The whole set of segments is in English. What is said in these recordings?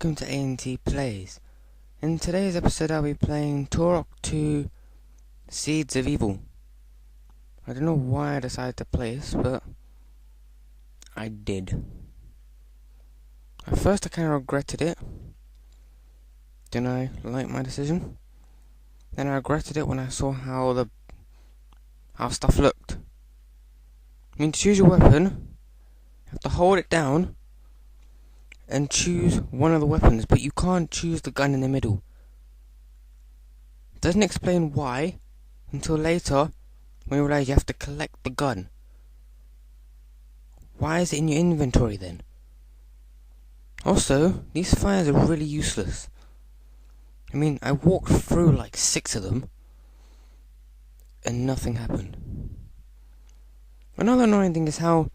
welcome to A&T Plays. In today's episode I'll be playing Turok 2 Seeds of Evil. I don't know why I decided to play this, but I did. At first I kind of regretted it. Didn't I like my decision? Then I regretted it when I saw how stuff looked. I mean, to choose your weapon, you have to hold it down and choose one of the weapons, but you can't choose the gun in the middle. It doesn't explain why until later when you realize you have to collect the gun. Why is it in your inventory then? Also, these fires are really useless. I mean, I walked through like 6 of them and nothing happened. Another annoying thing is how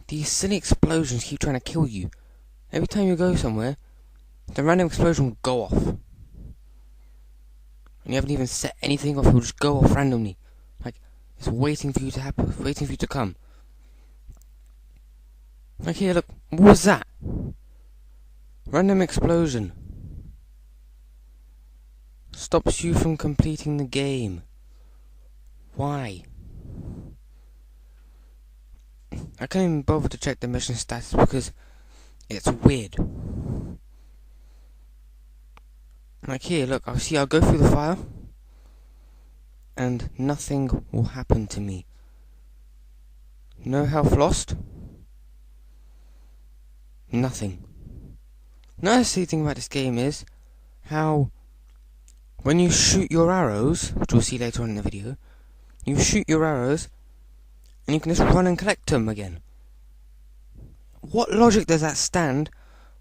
these silly explosions keep trying to kill you. Every time you go somewhere, the random explosion will go off. And you haven't even set anything off, it will just go off randomly. Like, it's waiting for you to happen, waiting for you to come. Like here, look, what was that? Random explosion. Stops you from completing the game. Why? I can't even bother to check the mission status because it's weird. Like here, look, I'll go through the fire and nothing will happen to me. No health lost. Nothing. Another silly thing about this game is how when you shoot your arrows, which we'll see later on in the video, you shoot your arrows and you can just run and collect them again. What logic does that stand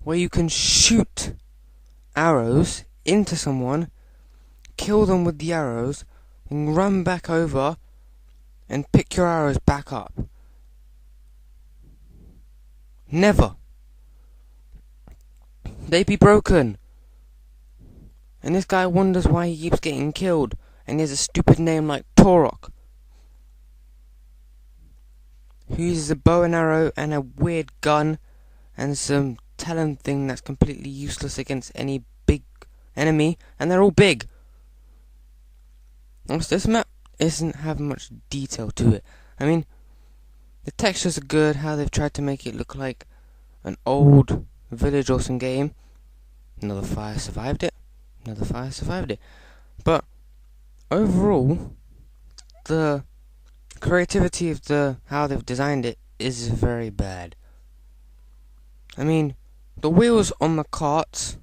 where you can shoot arrows into someone, kill them with the arrows, and run back over and pick your arrows back up? Never. They'd be broken. And this guy wonders why he keeps getting killed, and he has a stupid name like Turok, who uses a bow and arrow and a weird gun and some talent thing that's completely useless against any big enemy, and they're all big. Also, this map doesn't have much detail to it. I mean, the textures are good, how they've tried to make it look like an old village or some game. Another fire survived it. Another fire survived it. But overall, the creativity of how they've designed it is very bad. I mean, the wheels on the carts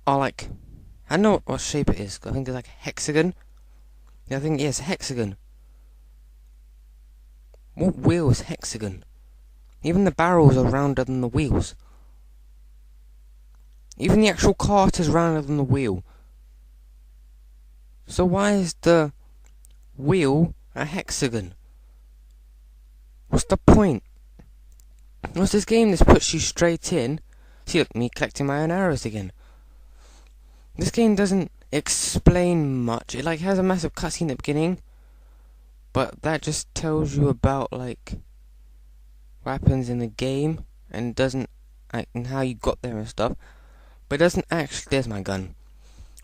are like, I don't know what shape it is. I think it's like a hexagon. Yeah, I think it's a hexagon. What wheel is hexagon? Even the barrels are rounder than the wheels. Even the actual cart is rounder than the wheel. So why is the wheel a hexagon? What's the point? What's this game? This puts you straight in. See, look, me collecting my own arrows again. This game doesn't explain much. It like has a massive cutscene at the beginning, but that just tells you about like what happens in the game and doesn't and how you got there and stuff. But it doesn't actually. There's my gun.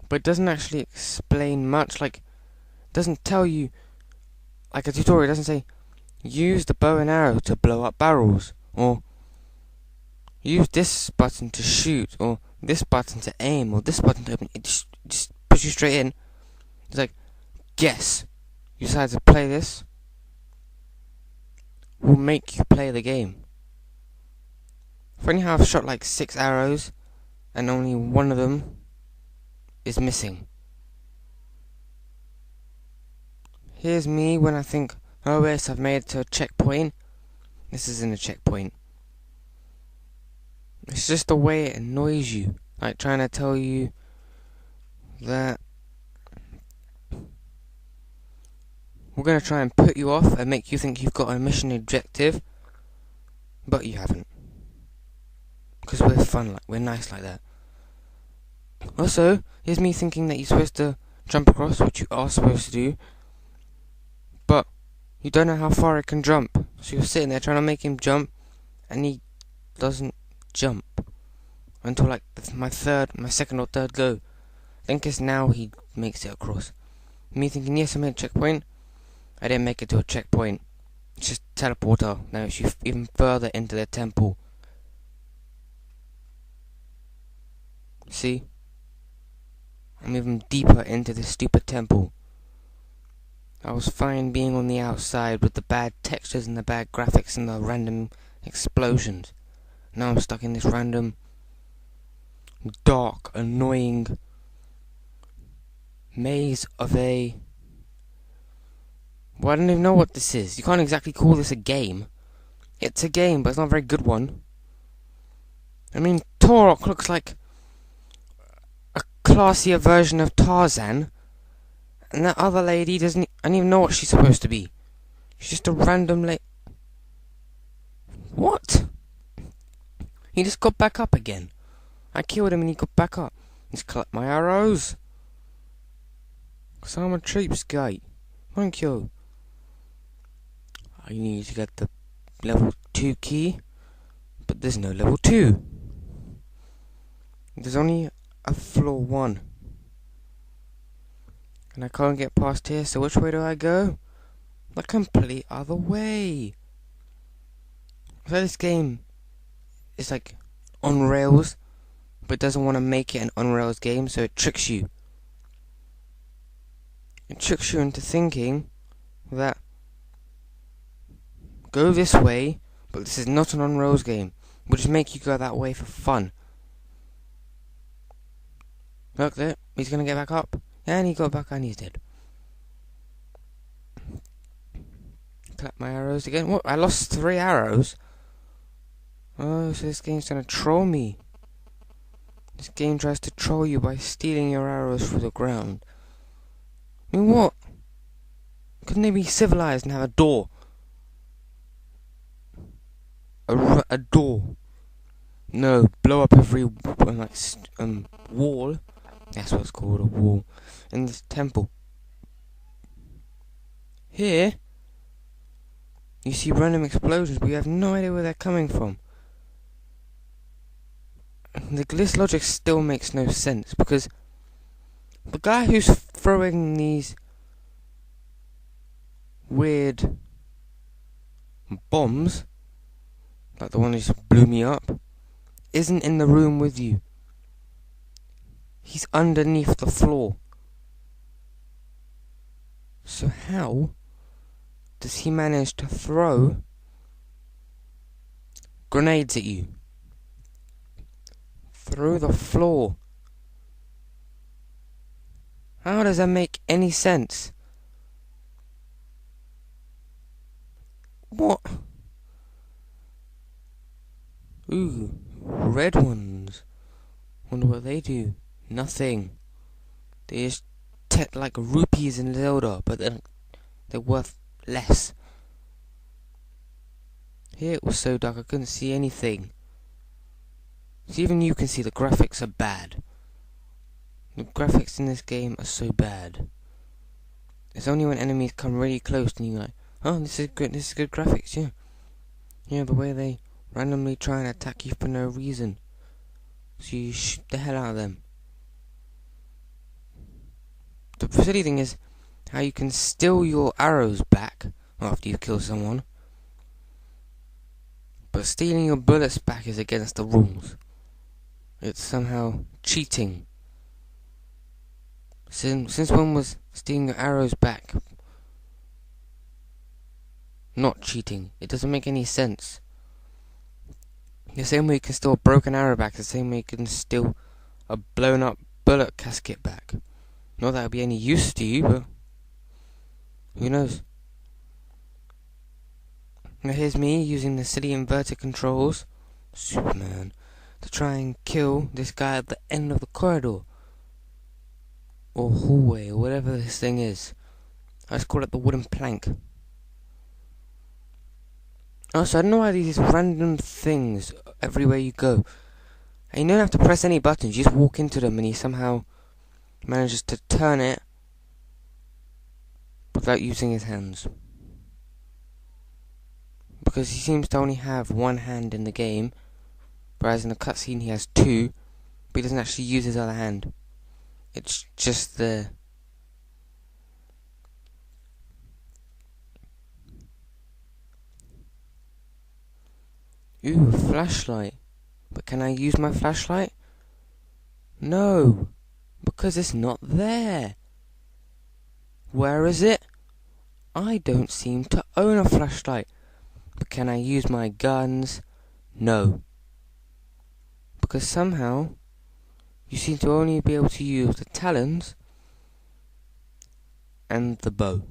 But it doesn't actually explain much. Like, it doesn't tell you like a tutorial. It doesn't say use the bow and arrow to blow up barrels, or use this button to shoot, or this button to aim, or this button to open. It just puts you straight in. It's like, guess you decided to play this. We'll make you play the game. Funny how I've shot like 6 arrows and only one of them is missing. Here's me when I think, oh yes, I've made it to a checkpoint. This isn't a checkpoint. It's just the way it annoys you, like trying to tell you that we're going to try and put you off and make you think you've got a mission objective, but you haven't. Because we're fun, like we're nice like that. Also, here's me thinking that you're supposed to jump across, which you are supposed to do, but you don't know how far it can jump. So you're sitting there trying to make him jump, and he doesn't jump until like my second or third go. I think it's now he makes it across. Me thinking, yes, I made a checkpoint. I didn't make it to a checkpoint. It's just teleporter. Now it's you even further into the temple. See? I'm even deeper into this stupid temple. I was fine being on the outside with the bad textures and the bad graphics and the random explosions. Now I'm stuck in this random, dark, annoying maze of a... Well, I don't even know what this is. You can't exactly call this a game. It's a game, but it's not a very good one. I mean, Turok looks like a classier version of Tarzan. And that other lady doesn't... I don't even know what she's supposed to be. She's just a random What? He just got back up again. I killed him and he got back up. He's collect my arrows. Because I'm a cheapskate. Thank you. I need to get the level 2 key. But there's no level 2. There's only a floor 1. And I can't get past here, so which way do I go? The complete other way. So this game is like on rails, but doesn't want to make it an on rails game, so it tricks you. It tricks you into thinking that go this way, but this is not an on rails game. We'll just make you go that way for fun. Look there, he's gonna get back up. And he got back and he's dead. Collect my arrows again. What? I lost 3 arrows? Oh, so this game's gonna troll me. This game tries to troll you by stealing your arrows from the ground. I mean, what? Couldn't they be civilized and have a door? A door. No, blow up every wall. That's what it's called, a wall. In this temple. Here, you see random explosions, but you have no idea where they're coming from. This logic still makes no sense, because the guy who's throwing these weird bombs, like the one who just blew me up, isn't in the room with you. He's underneath the floor. So how does he manage to throw grenades at you through the floor? How does that make any sense? What? Ooh, red ones. Wonder what they do. Nothing. They just like rupees in Zelda, but they're worth less. Here it was so dark I couldn't see anything. So even you can see the graphics are bad. The graphics in this game are so bad. It's only when enemies come really close and you're like, oh, this is good graphics, yeah. Yeah, the way they randomly try and attack you for no reason. So you shoot the hell out of them. The silly thing is how you can steal your arrows back after you kill someone, but stealing your bullets back is against the rules. It's somehow cheating. Since when was stealing your arrows back not cheating? It doesn't make any sense. The same way you can steal a broken arrow back, the same way you can steal a blown up bullet casket back. Not that it'll be any use to you, but who knows? Now here's me using the silly inverted controls, Superman, to try and kill this guy at the end of the corridor. Or hallway, or whatever this thing is. I just call it the wooden plank. Also, I don't know why these random things everywhere you go. And you don't have to press any buttons, you just walk into them and he somehow manages to turn it without using his hands. Because he seems to only have one hand in the game, Whereas in the cutscene he has two, but he doesn't actually use his other hand. It's just there. Ooh, flashlight. But can I use my flashlight? No, because it's not there. Where is it? I don't seem to own a flashlight. But can I use my guns? No. Because somehow you seem to only be able to use the talons and the bow.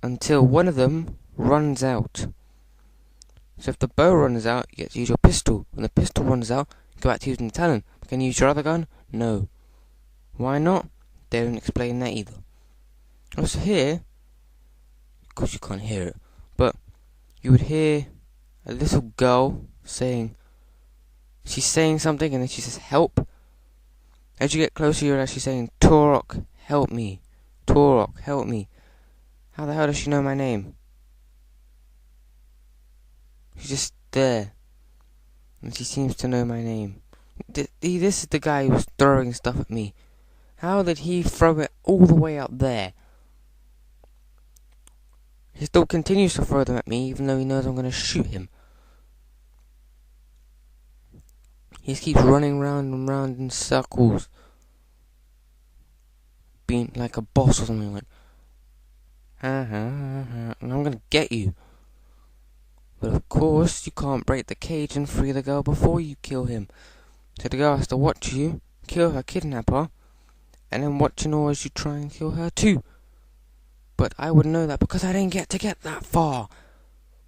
Until one of them runs out. So if the bow runs out, you get to use your pistol. When the pistol runs out, you go back to using the talon. Can you use your other gun? No. Why not? They don't explain that either. Also here, of course you can't hear it, but you would hear a little girl saying, she's saying something and then she says help. As you get closer, you're actually saying, Turok, help me. Turok, help me. How the hell does she know my name? She's just there. And she seems to know my name. This is the guy who was throwing stuff at me. How did he throw it all the way up there? He still continues to throw them at me, even though he knows I'm going to shoot him. He just keeps running round and round in circles. Being like a boss or something, like, and I'm going to get you. But of course, you can't break the cage and free the girl before you kill him. So the girl has to watch you kill her kidnapper, and then watching her as you try and kill her too. But I would know that because I didn't get to get that far.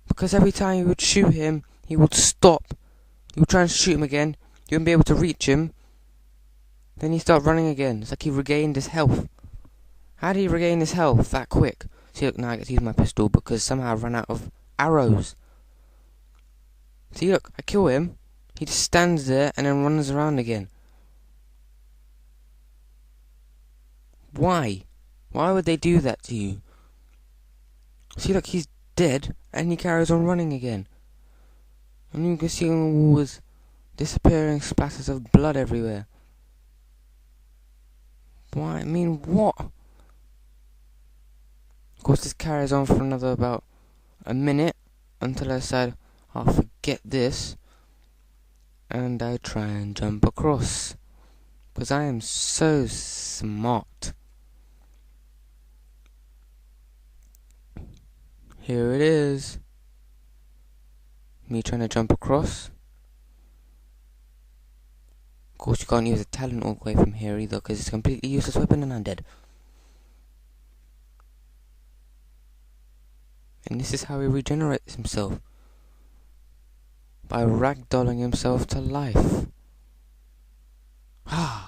Because every time you would shoot him, he would stop. You would try and shoot him again, you wouldn't be able to reach him. Then he'd start running again. It's like he regained his health. How did he regain his health that quick? See, look, now I get to use my pistol because somehow I ran out of arrows. See, look, I kill him. He just stands there and then runs around again. Why? Why would they do that to you? See, look, he's dead and he carries on running again. And you can see on the walls disappearing splatters of blood everywhere. Why? I mean, what? Of course, this carries on for another about a minute until I decide, I'll forget this, and I try and jump across. Because I am so smart. Here it is. Me trying to jump across. Of course, you can't use a talent all the way from here either, because it's a completely useless weapon and I'm dead. And this is how he regenerates himself. By ragdolling himself to life. Ah.